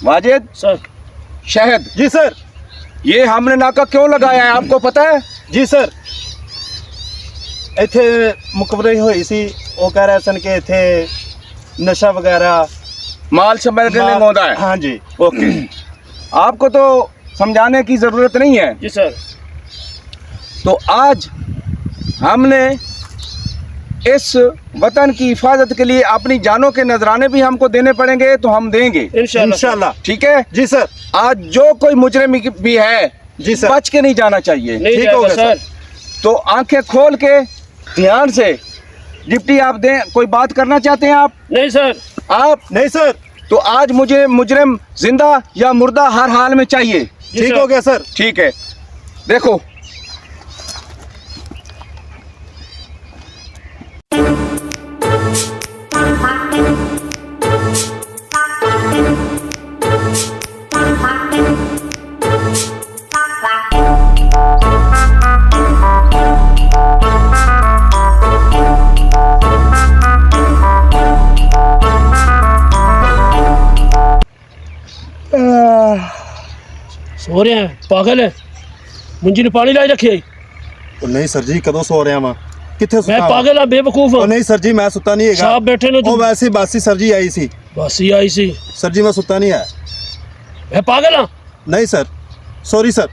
Wajid sir. शहद। जी sir. ये हमने नाका क्यों लगाया है आपको पता है? जी सर, ਇੱਥੇ ਮੁਕਬਰੇ ਹੋਈ ਸੀ, ਉਹ ਕਹਿ ਰਹੇ ਸਨ ਕਿ ਇੱਥੇ नशा वगैरह माल स्मगलिंग होता है। हाँ जी। ओके आपको तो समझाने की ज़रूरत नहीं है। जी सर। तो आज हमने इस वतन की हिफाजत के लिए अपनी जानों के नजराने भी हमको देने पड़ेंगे तो हम देंगे इंशाल्लाह। ठीक है जी सर। आज जो कोई मुजरिम भी है जी सर, बच के नहीं जाना चाहिए। ठीक हो गया सर। तो आंखें खोल के ध्यान से डिप्टी आप दें। कोई बात करना चाहते हैं आप? नहीं सर। आप नहीं सर। तो आज मुझे मुजरिम जिंदा या मुर्दा हर हाल में चाहिए। ठीक हो गया सर। ठीक है देखो सो रहे हैं पागल है। मुंजी ने पानी लाई रखी है। ਉਹ ਨਹੀਂ ਸਰ ਜੀ, ਕਦੋਂ ਸੋ ਰਿਹਾ ਵਾਂ? ਕਿੱਥੇ मैं ਸੁੱਤਾ? पागल हाँ बेवकूफ ਉਹ हूँ। ਨਹੀਂ ਸਰ ਜੀ, ਮੈਂ ਸੁੱਤਾ ਨਹੀਂ ਹੈਗਾ। साहब बैठे ने ਉਹ ਵੈਸੇ ਬਾਸੀ ਸਰ ਜੀ ਆਈ ਸੀ। बस ही आई सी। ਸਰ ਜੀ ਮੈਂ ਸੁੱਤਾ ਨਹੀਂ ਹੈ। मैं पागल हाँ। नहीं sir, sorry sir.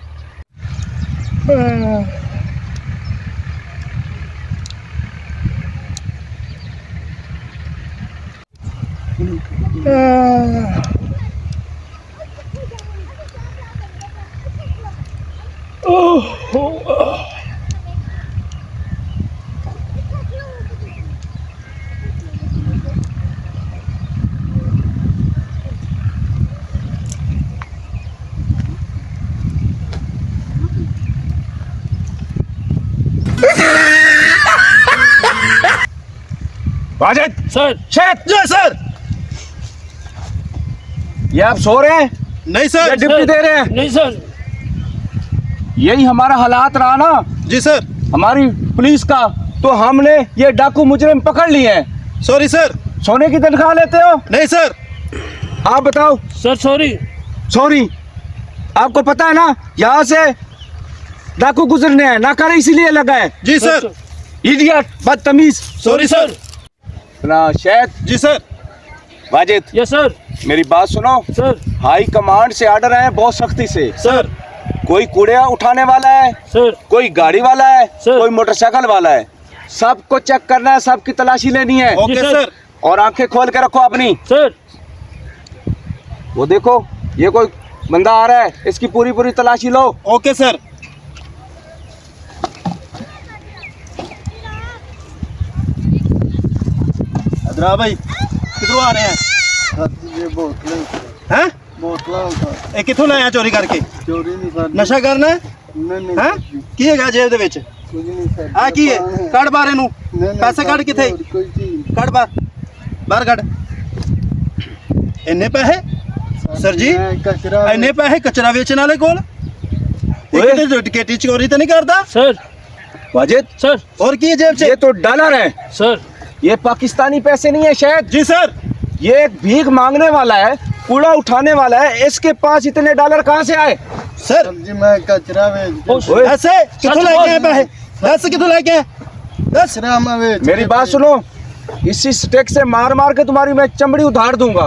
Wajid sir. शहद। जी सर। ये आप सो रहे हैं नहीं या सर। डिप्टी दे रहे हैं? नहीं सर। यही हमारा हालात रहा ना जी सर। हमारी पुलिस का, तो हमने ये डाकू मुजरिम पकड़ लिए हैं। Sorry sir. सोने की तनख्वाह लेते हो? नहीं सर। आप बताओ। Sir sorry. सॉरी। आपको पता है ना यहाँ से डाकू गुजरने हैं, ना करे इसीलिए लगा है। जी सर। इडियट, बदतमीज। Sorry sir. ना शहद। जी सर। Wajid yes sir. मेरी बात सुनो। सर। हाई कमांड से ऑर्डर है बहुत सख्ती से। सर। कोई कूड़ा उठाने वाला है, सर। कोई गाड़ी वाला है, सर। कोई मोटरसाइकिल वाला है, सबको चेक करना है, सबकी तलाशी लेनी है। ओके जी सर। सर। और आंखें खोल के रखो अपनी। सर। वो देखो ये कोई बंदा आ रहा है, इसकी पूरी पूरी तलाशी लो। Okay sir. अदरा भाई किधरों आ रहे हैं? हैं? ਇਹ ਕਿੱਥੋਂ ਲਾਇਆ ਚੋਰੀ ਕਰਕੇ? ਚੋਰੀ ਨਹੀਂ ਕਰਨੀ। ਨਸ਼ਾ ਕਰਨਾ ਹੈ? ਨਹੀਂ हैं? ਕੀ ਹੈਗਾ ਜੇਬ ਦੇ ਵਿੱਚ? ਕੁਝ ਨਹੀਂ ਸਰ। ਆ ਕੀ ਹੈ? ਕੱਢ ਬਾਹਰ ਇਹਨੂੰ। ਪੈਸੇ ਕੱਢ ਕਿੱਥੇ? ਕੋਈ ਚੀਜ਼ ਕੱਢ ਬਾਹਰ। ਬਾਹਰ ਕੱਢ। ਇੰਨੇ ਪੈਸੇ? ਸਰ ਜੀ ਮੈਂ ਕਚਰਾ ਇੰਨੇ ਪੈਸੇ ਕਚਰਾ ਵੇਚਣ ਵਾਲੇ ਕੋਲ? ਇਹ ਓਏ। ਕਿਤੇ ਡਕੈਤੀ ਚੋਰੀ ਤਾਂ ਨਹੀਂ ਕਰਦਾ? सर। वाजिद सर। और की है जेब से? ये तो डॉलर है, सर। ये पाकिस्तानी पैसे नहीं है शायद। जी सर। ये एक भीख मांगने वाला है, कूड़ा उठाने वाला है, इसके पास इतने डॉलर कहाँ से आए? सर ਜੀ ਮੈਂ कचरा ਵੇਚ ओए, ऐसे कितों लेके आए पैसे? 10 कितों लेके आए? 10। कचरा मैं ਵੇਚ मेरी बात सुनो, इसी स्टेक से मार मार के तुम्हारी मैं चमड़ी उधार दूंगा।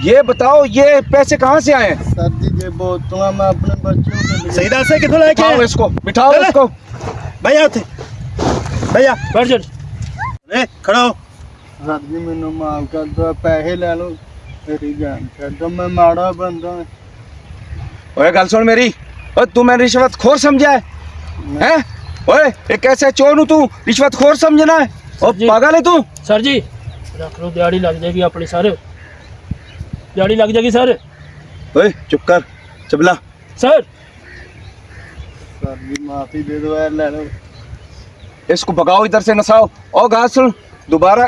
ये बताओ ये पैसे कहाँ से आए? सर जी ये बोतल मैं अपने बच्चों के लिए सही दस है कितों लेके बिठाओ आए? इसको, बिठाओ चले। इसको। भैया उठे। भैया बैठ जा। ए खड़ा हो। सर जी मैंने माफ कर दो, पैसे ले लो मेरी जान छड़ दो, मैं माड़ा बंदा ओए गल सुन मेरी, ओए तू मैं रिश्वत खोर समझा है? हैं? ओए ये कैसे चोर हूँ तू, रिश्वत खोर समझना है? ओ जी। पागल है तू? सर जी रख लो, दिहाड़ी लग जाएगी अपनी सर। दिहाड़ी लग जाएगी सर। ओए चुप कर चबला। सर। सर जी माफी दे दो यार, ले लो। इसको भगाओ इधर से, नसाओ। और गाल सुन, दोबारा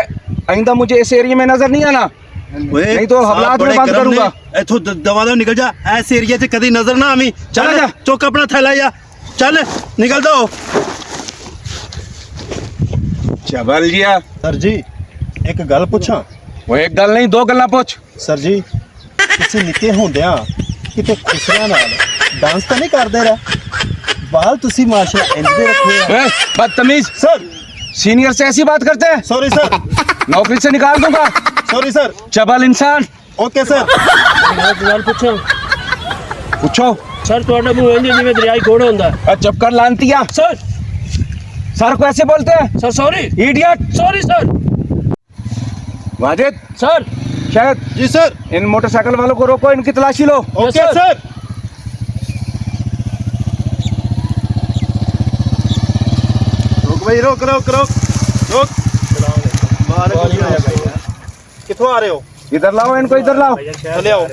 आइंदा मुझे इस एरिया में नजर नहीं आना, नहीं तो हवलात में बंद करूंगा। इथों दवा दो निकल जा। ऐस एरिया च कदी नजर ना आवी। चल चल जा। चुक अपना थैला जा। चल निकल दो। चबल जिया। सर जी एक गल पूछा? वो एक गल नहीं दो गल्ला पूछ। सर जी ਤੁਸੀਂ ਨਿੱਕੇ ਹੁੰਦਿਆਂ ਕਿਤੇ ਖੁਸ਼ੀਆਂ ਨਾਲ ਡਾਂਸ ਤਾਂ ਨਹੀਂ ਕਰਦੇ ਰਹੇ? ਬਾਲ ਤੁਸੀਂ ਮਾਸ਼ਾਅੱਲਾ ਇੰਜ ਦੇ ਰੱਖੇ ਆ। ए, बदतमीज सर सीनियर से ऐसी बात करते हैं? सॉरी सर, नौकरी से निकाल दूंगा। Sorry sir. चबल इंसान। Okay sir. ਮੈਂ ਸਵਾਲ ਪੁੱਛਾਂ पूछो। ਸਰ ਤੁਹਾਡਾ ਮੂੰਹ ਇੰਜ ਜਿਵੇਂ ਦਰਿਆਈ ਘੋੜਾ ਹੁੰਦਾ ਹੈ। और चुप कर लानतिया। ਸਰ सर को ऐसे बोलते हैं? Sir sorry idiot. Sorry sir. Wajid sir शायद जी सर। इन मोटरसाइकिल वालों को रोको, इनकी तलाशी लो। Okay sir. रोक भाई, रोक रोक रोक रोक। कितों आ रहे हो? इधर लाओ इनको, इधर लाओ। चले आओ।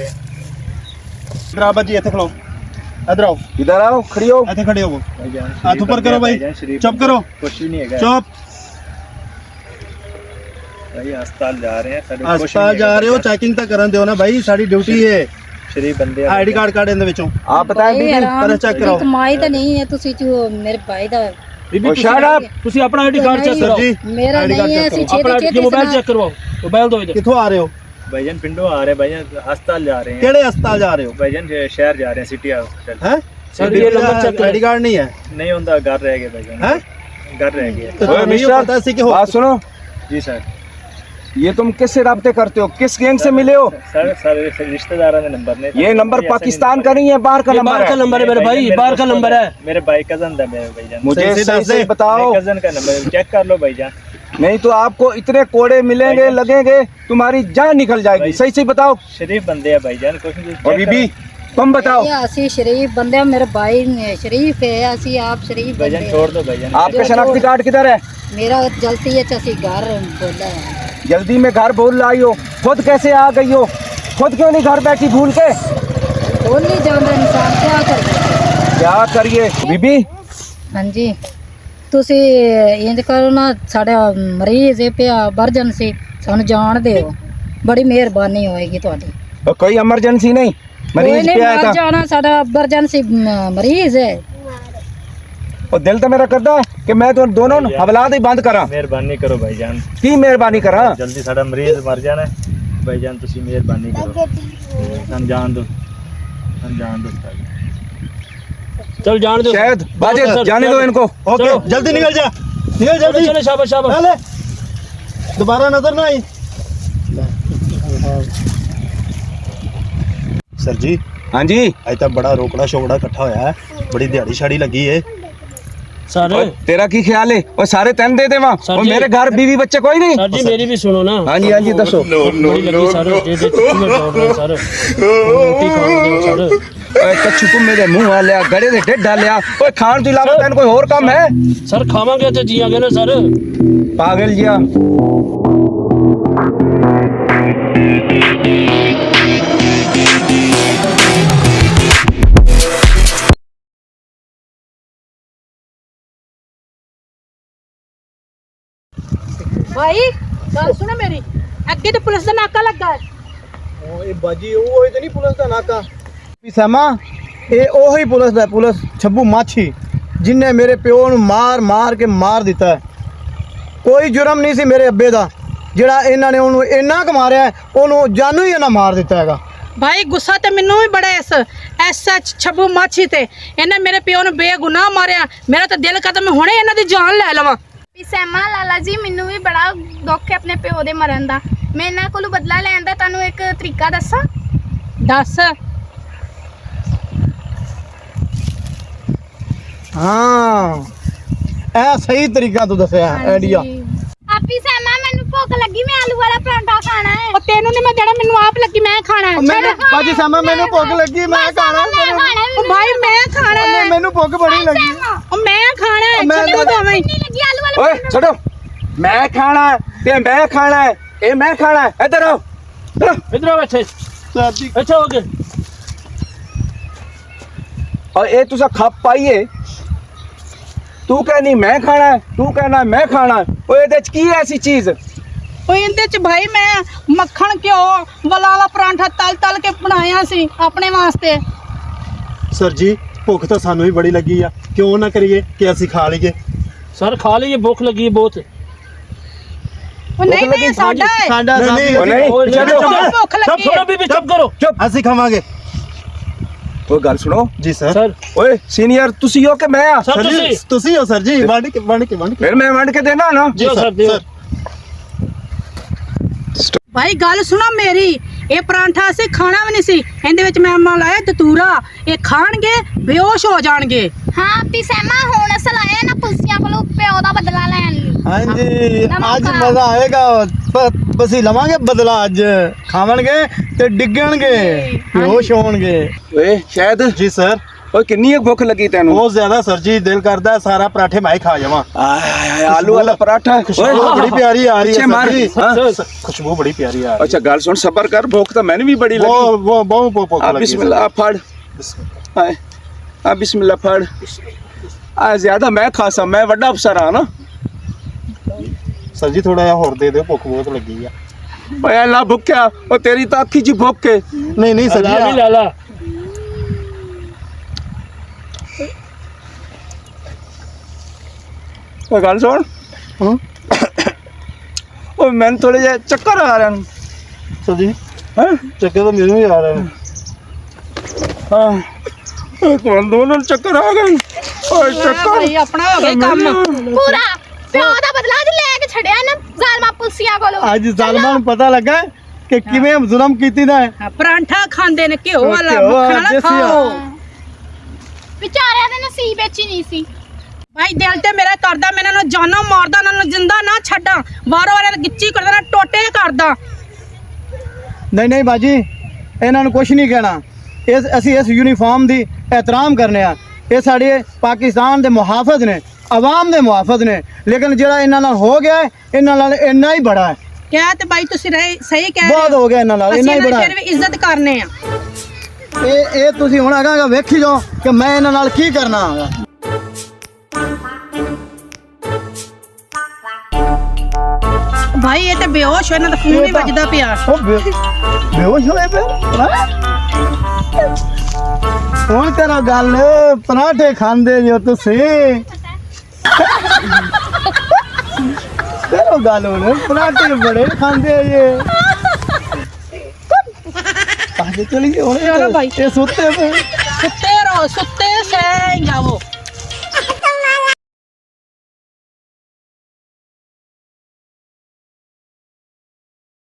बराबर जी, इथे खड़ो, इधर आओ, इधर आओ, खड़ी हो। इथे खड़े हो। हाथ ऊपर करो भाई, चुप करो, कुछ भी नहीं है चुप। भाई अस्पताल जा रहे हैं साडे अस्पताल जा रहे हो, चेकिंग तो करन दियो ना भाई, साडी ड्यूटी है। शरीफ बंदे आईडी कार्ड काढ ਇਹਦੇ ਵਿੱਚੋਂ। आप बताएं बीबी। ਪਹਿਲਾਂ ਚੈੱਕ ਕਰਾਓ। ਕਮਾਈ ਤਾਂ ਨਹੀਂ ਹੈ ਤੁਸੀਂ ਜੋ ਮੇਰੇ ਭਾਈ ਦਾ ਬੀਬੀ ओ शट अप। ਤੁਸੀਂ ਆਪਣਾ ਆਈਡੀ ਕਾਰਡ ਚੈੱਕ सर ਕਰਵਾਓ। जी ਮੇਰਾ ID ਨਹੀਂ ਹੈ check ਅਸੀਂ करो। ਆਪਣਾ ਛੇਤੀ ਮੋਬਾਈਲ ਛੇਤੀ ਚੈੱਕ ਕਰਵਾਓ। ਮੋਬਾਈਲ ਦਿਓ ਇਧਰ। ਕਿੱਥੋਂ ਆ ਰਹੇ ਹੋ? भाईजान पिंडो आ रहे हैं भाईजान अस्पताल जा रहे हैं ਕਿਹੜੇ ਹਸਪਤਾਲ ਜਾ ਰਹੇ ਹੋ? भाईजान शहर जा रहे हैं सिटी हॉस्पिटल हैं? सर, ये नंबर चेक करो। आईडी कार्ड नहीं है? नहीं होता घर रह गए भाईजान हैं? घर रह गए तो ओए तुम्हें ये मिस्टर, पता सी कि हो। बात सुनो। जी सर। ये तुम किससे राब्ते करते हो? किस गैंग से मिले हो? सर रिश्तेदारों ने नंबर नहीं ये नंबर पाकिस्तान का नहीं है, बाहर का ये बाहर नंबर का है। नंबर है मेरे भाई, बाहर का नंबर है। मेरे भाई कजन था मेरे भाईजान मुझे सही से सही दस से दे। बताओ, कजन का नंबर चेक कर लो भाईजान। नहीं तो आपको इतने कोड़े मिलेंगे, लगेंगे, तुम्हारी जान निकल जाएगी। सही से बताओ। शरीफ बंदे हैं भाईजान, कुछ नहीं और बीबी तुम बताओ। ਇਹ ਅਸੀਂ ਸ਼ਰੀਫ ਬੰਦੇ ਹਾਂ, ਮੇਰੇ ਭਾਈ ਨੇ ਸ਼ਰੀਫ ਹੈ, ਅਸੀਂ ਆਪ ਸ਼ਰੀਫ ਬੰਦੇ भाईजान ਹਾਂ। छोड़ दो भाईजान। आपका शनाख्ती कार्ड किधर है? ਮੇਰਾ ਜਲਦੀ ਹੈ ਅਸੀਂ ਘਰ ਬੋਲਾ जल्दी में घर भूल लाई हो, खुद कैसे आ गई हो? खुद क्यों नहीं घर बैठी भूल के? ਬੋਲ ਨਹੀਂ ਜਾਂਦਾ ਇਨਸਾਨ ਕੀ ਕਰੇ। क्या करिए बीबी? ਹਾਂਜੀ ਤੁਸੀਂ ਇੰਜ ਕਰੋ ਨਾ, ਸਾਡਾ ਮਰੀਜ਼ ਇਹ ਪਿਆ ਐਮਰਜੈਂਸੀ, ਸਾਨੂੰ ਜਾਣ ਦਿਓ, ਬੜੀ ਮਿਹਰਬਾਨੀ ਹੋਏਗੀ ਤੁਹਾਡੀ। और कोई इमरजेंसी नहीं, मरीज नहीं, पे आया मर था। जाना, साਡਾ ਐਮਰਜੈਂਸੀ मरीज है। और दिल तो मेरा करता है कि मैं तो दोनों हवलात ही बंद करा। मेहरबानी करो भाईजान, की मेहरबानी करा। जल्दी साडा मरीज मर जाना है भाईजान, तुसी मेहरबानी करो। हम जान दो, हम जान दो। चल जान दो शायद सर, बाजिद जाने दो इनको। ओके चलो। जल्दी निकल जा, निकल चलो जल्दी। चलो, शाबाश शाबाश। पहले दोबारा नजर ना आई। सर जी हाँ जी। अज तक बड़ा रोकड़ा शोकड़ा इकट्ठा होया है, बड़ी दिहाड़ी शाड़ी लगी है। सर और तेरा की ख्याल है? और सारे तन दे दे वहाँ। सर और जी। मेरे घर बीवी बच्चे कोई नहीं। सर जी मेरी भी सुनो ना। हाँ जी, हाँ जी, दसो। बड़ी लगी सर, दे दे तुम्हें दौड़ रहे सर, रोटी खाने दो सर। ओए कच्छु तू मेरे मुंह आ लिया, गड़े दे ढिड डालिया। ओए खान तो इलावा तैन कोई और काम है? सर खावांगे तो जियागे ना सर। पागल जिया। भाई गल सुनो मेरी, अगे तो पुलिस का नाका लगा है। ਇਹ ਬਾਜੀ ਉਹ ਤੇ ਨਹੀਂ ਪੁਲਿਸ ਦਾ ਨਾਕਾ ਵੀ ਸਮਾਂ ਇਹ ਉਹੀ ਪੁਲਿਸ ਦਾ ਪੁਲਿਸ ਛੱਬੂ ਮਾਛੀ ਜਿਨੇ ਮੇਰੇ ਪਿਓ ਨੂੰ ਮਾਰ ਮਾਰ ਕੇ ਮਾਰ ਦਿੱਤਾ ਹੈ। ਕੋਈ ਜੁਰਮ ਨਹੀਂ ਸੀ ਮੇਰੇ ਅੱਬੇ ਦਾ, ਜਿਹੜਾ ਇਹਨਾਂ ਨੇ ਉਹਨੂੰ ਇੰਨਾ ਕੁ ਮਾਰਿਆ, ਉਹਨੂੰ ਜਾਨੂ ਹੀ ਇਹਨਾਂ ਮਾਰ ਦਿੱਤਾ ਹੈਗਾ। भाई गुस्सा तो मैनू भी बड़ा ऐसा छब्बू माछी ते इन्हें मेरे प्यो ने बेगुनाह मारिया, मेरा तो दिल करता मैं हुणे इन्हां दी जान ले लवां। ਸਹਿਮਾ ਲਾਲਾ ਜੀ, ਮੈਨੂੰ ਵੀ ਬੜਾ ਦੁੱਖ ਹੈ ਆਪਣੇ ਪਿਓ ਦੇ ਮਰਨ ਦਾ। ਮੈਂ ਇਹਨਾਂ ਕੋਲੋਂ ਬਦਲਾ ਲੈਣ ਦਾ ਤੁਹਾਨੂੰ ਇੱਕ ਤਰੀਕਾ ਦੱਸਾਂ। दस ਹਾਂ ਇਹ ਸਹੀ ਤਰੀਕਾ ਤੂੰ ਦੱਸਿਆ ਆਈਡੀਆ। ਆਪੀ ਸਹਿਮਾ, ਮੈਨੂੰ ਭੁੱਖ ਲੱਗੀ, ਮੈਂ ਆਲੂ ਵਾਲਾ ਪਰਾਂਠਾ ਖਾਣਾ ਹੈ। और तेनू नहीं मैं देना, मैनू आप लगी मैं खाना है। ਮੈਨੂੰ ਬਾਜੀ ਸਮਾਂ ਮੈਨੂੰ ਭੁੱਖ ਲੱਗੀ, ਮੈਂ ਖਾਣਾ। ओ भाई मैं खाना है, ਮੈਨੂੰ ਭੁੱਖ ਬੜੀ ਲੱਗੀ। ओ मैं खाना है, मैं चलो तो- दोवें। ਨਹੀਂ ਲੱਗੀ ਆਲੂ ਵਾਲਾ ओए छोड़ो, मैं खाना है, ते मैं खाना है, ए मैं खाना है। इधर आओ, इधर आओ। इधर आओ अच्छे ਸਾਡੀ अच्छा हो गए। और ये तुसा खप पाइए, तू कहनी मैं खाना है, तू कहना मैं खाना है। ओए ਇਹਦੇ ਚ ਕੀ ऐसी चीज? ओ इहदे च भाई मैं मक्खन घ्यो वाला परांठा तल तल के बनाया सी अपने वास्ते। ਸਰ ਜੀ ਭੁੱਖ ਤਾਂ ਸਾਨੂੰ ਵੀ ਬੜੀ ਲੱਗੀ ਆ, ਕਿਉਂ ਨਾ ਕਰੀਏ ਕਿ ਅਸੀਂ ਖਾ ਲਈਏ। सर खा लीजिए, भूख लगी है बहुत। ਉਹ ਨਹੀਂ ਨਹੀਂ ਇਹ ਸਾਡਾ ਹੈ ਸਾਡਾ ਨਹੀਂ, ਸਾਥੀ ਉਹ ਨਹੀਂ ਓਏ, ਚਲੋ ਸਾਨੂੰ ਭੁੱਖ ਚੁੱਪ ਲੱਗੀ ਥੋੜਾ ਬੀਬੀ ਚੁੱਪ ਕਰੋ ਅਸੀਂ ਖਾਵਾਂਗੇ ਓਏ ਗੱਲ ਸੁਣੋ ਜੀ ਸਰ ਸਰ ਓਏ ਸੀਨੀਅਰ ਤੁਸੀਂ ਹੋ ਕਿ ਮੈਂ ਆ ਸਰ ਤੁਸੀਂ ਤੁਸੀਂ ਹੋ ਸਰ ਜੀ ਵੰਡ ਕੇ ਫਿਰ ਮੈਂ ਵੰਡ ਕੇ ਦੇਣਾ ਨਾ ਦਿਓ ਸਰ ਦਿਓ ਭਾਈ ਗੱਲ ਸੁਣੋ ਮੇਰੀ ਇਹ ਪਰਾਂਠਾ ਅਸੀਂ ਖਾਣਾ ਵੀ ਨਹੀਂ ਸੀ ਇਹਦੇ ਵਿੱਚ ਮੈਂ ਲਾਇਆ ਦਤੂਰਾ ਇਹ ਖਾਣਗੇ ਬੇਹੋਸ਼ ਹੋ ਜਾਣਗੇ ਹਾਂ ਪਿਸੈਮਾ ਹੁਣ ਅਸਲ ਆਇਆ ਨਾ ਪੁਲਸੀਆਂ ਕੋਲੋਂ ਪਿਓ ਦਾ ਬਦਲਾ ਲੈਣ ਲਈ ਹਾਂਜੀ ਨਮਕ ਅੱਜ ਖਾ। ਮਜ਼ਾ ਆਏਗਾ ਬਸੀ ਲਵਾਂਗੇ ਬਦਲਾ ਅੱਜ ਖਾਵਣਗੇ ਤੇ ਡਿੱਗਣਗੇ ਬੇਹੋਸ਼ ਹੋਣਗੇ ਓਏ ਸ਼ਾਇਦ ਜੀ ਸਰ ਓਏ ਕਿੰਨੀ ਕੁ ਭੁੱਖ ਲੱਗੀ ਤੈਨੂੰ ਬਹੁਤ ਜ਼ਿਆਦਾ ਸਰ ਜੀ ਦਿਲ ਕਰਦਾ ਸਾਰਾ ਪਰਾਠੇ ਮੈਂ ਹੀ ਖਾ ਜਾਵਾਂ ਆਏ ਆਲੂ ਵਾਲਾ ਪਰਾਠਾ ਖੁਸ਼ਬੂ ਬੜੀ ਪਿਆਰੀ ਆ ਰਹੀ ਪਿੱਛੇ ਹੈ ਮਾਰ। ਸਰ ਜੀ ਹਾਂ। ਖੁਸ਼ਬੂ ਬੜੀ ਪਿਆਰੀ ਆ ਰਹੀ ਅੱਛਾ ਗੱਲ ਸੁਣ ਸਬਰ ਕਰ ਭੁੱਖ ਤਾਂ ਮੈਨੂੰ ਵੀ ਬੜੀ ਲੱਗੀ ਉਹ ਬਹੁਤ ਭੁੱਖ ਆ ਲੱਗੀ ਬਿਸਮਿਲ੍ਲਾ ਆ ਫੜ ਆਏ ਆ ਬਿਸਮਿਲ੍ਲਾ ਫੜ ਆ ਜ਼ਿਆਦਾ ਮੈਂ ਖਾਸਾ ਮੈਂ ਵੱਡਾ ਅਫਸਰ ਆ ਨਾ ਸਰ ਜੀ ਥੋੜਾ ਜਿਹਾ ਹੋਰ ਦੇ ਦਿਓ ਭੁੱਖ ਬਹੁਤ ਲੱਗੀ ਆ ਓਏ ਅੱਲਾ ਭੁੱਖਿਆ ਉਹ ਤੇਰੀ ਤਾਂ ਅੱਖੀ ਚ ਭੁੱਖ ਹੈ ਨਹੀਂ ਸਰ ਲਾ ਵੀ ਜੀ ਲਾ ਲਾ ਓਏ ਗੱਲ ਸੁਣ ਹਾਂ ਓਏ ਮੈਨੂੰ ਥੋੜੇ ਜਿਹਾ ਚੱਕਰ ਆ ਰਹੇ ਨੇ ਸਰ ਜੀ ਹੈਂ? ਚੱਕੇ ਤਾਂ ਮੈਨੂੰ ਵੀ ਆ ਰਿਹਾ ਹਾਂ ਓਏ ਕੋਲ ਦੋਨੋਂ ਨੂੰ ਚੱਕਰ ਆ ਗਏ ਓਏ ਚੱਕਰ ਭਾਈ ਆਪਣਾ ਹੋ ਗਿਆ ਕੰਮ ਪੂਰਾ ਪਿਓ ਦਾ ਬਦਲਾ ਅੱਜ ਲੈ ਕੇ ਛੜਿਆ ਨਾ ਜ਼ਾਲਮਾ ਪੁਲਸੀਆਂ ਕੋਲੋਂ ਅੱਜ ਜ਼ਾਲਮਾਂ ਨੂੰ ਪਤਾ ਲੱਗਾ ਕਿ ਕਿਵੇਂ ਜ਼ੁਲਮ ਕੀਤੀ ਦਾ ਹੈ ਹਾਂ, ਪਰਾਂਠਾ ਖਾਂਦੇ ਨੇ ਘਿਓ ਵਾਲਾ ਘਿਓ ਮੱਖਣ ਵਾਲਾ ਦੇਸੀ ਆ। ਖਾਓ ਵਿਚਾਰਿਆਂ ਦੇ ਨਸੀਬ ਵਿੱਚ ਹੀ ਨਹੀਂ ਸੀ ਭਾਈ ਦਿਲ ਤੇ ਮੇਰਾ ਕਰਦਾ ਮੈਂ ਇਹਨਾਂ ਨੂੰ ਜਾਨੋਂ ਮਾਰਦਾ ਇਹਨਾਂ ਨੂੰ ਜਿੰਦਾ ਨਾ ਛੱਡਾਂ ਵਾਰੋ ਵਾਰ ਗਿੱਚੀ ਕਰਦਾ ਨਾ ਟੋਟੇ ਕਰਦਾ ਨਹੀਂ ਬਾਜੀ ਇਹਨਾਂ ਨੂੰ ਕੁਝ ਨਹੀਂ ਕਹਿਣਾ ਅਸੀਂ ਇਸ ਯੂਨੀਫਾਰਮ ਦੀ ਇਹਤਰਾਮ ਕਰਨੇ ਆ ਇਹ ਸਾਡੇ ਪਾਕਿਸਤਾਨ ਦੇ ਮੁਹਾਫਿਜ਼ ਨੇ ਆਵਾਮ ਦੇ ਮੁਹਾਫਿਜ਼ ਨੇ ਲੇਕਿਨ ਜਿਹੜਾ ਇਹਨਾਂ ਨਾਲ ਹੋ ਗਿਆ ਹੈ, ਇਹਨਾਂ ਨਾਲ ਇੰਨਾ ਹੀ ਬੜਾ ਹੈ ਕਿਹਾ ਤੇ ਭਾਈ ਤੁਸੀਂ ਸਹੀ ਕਹਿ ਰਹੇ ਬਹੁਤ ਹੋ ਗਿਆ ਇਹਨਾਂ ਨਾਲ ਅਸੀਂ ਇੰਨਾ ਹੀ ਇਹਨਾਂ ਬੜਾ ਦੀ ਹੈ ਫਿਰ ਵੀ ਇੱਜ਼ਤ ਕਰਨੇ ਆ ਇਹ ਤੁਸੀਂ ਹੁਣ ਅਗਾਂਗਾ ਵੇਖੀ ਜਾਓ ਕਿ ਮੈਂ ਇਹਨਾਂ ਨਾਲ ਕੀ ਕਰਨਾ ਹੈਗਾ ਭਾਈ ਇਹ ਤੇ ਬੇਹੋਸ਼ ਹੋ ਇਹਨਾਂ ਦਾ ਫੋਨ ਹੀ ਵੱਜਦਾ ਪਿਆ ਉਹ ਬੇਹੋਸ਼ ਹੋਏ ਪਏ ਹੈਂ? ਹੁਣ ਕਰੋ ਗੱਲ ਪਰਾਠੇ ਖਾਂਦੇ ਜੋ ਤੁਸੀਂ ਕਰੋ ਗੱਲ ਹੁਣ ਪਰਾਠੇ ਬੜੇ ਖਾਂਦੇ ਜੇ ਆਜੇ ਚਲੀ ਹੁਣ ਚਲੋ ਭਾਈ। ਇਹ ਸੁੱਤੇ ਪਏ ਸੁੱਤੇ ਰਹੋ ਸੁੱਤੇ ਸਹਿ ਜਾਵੋ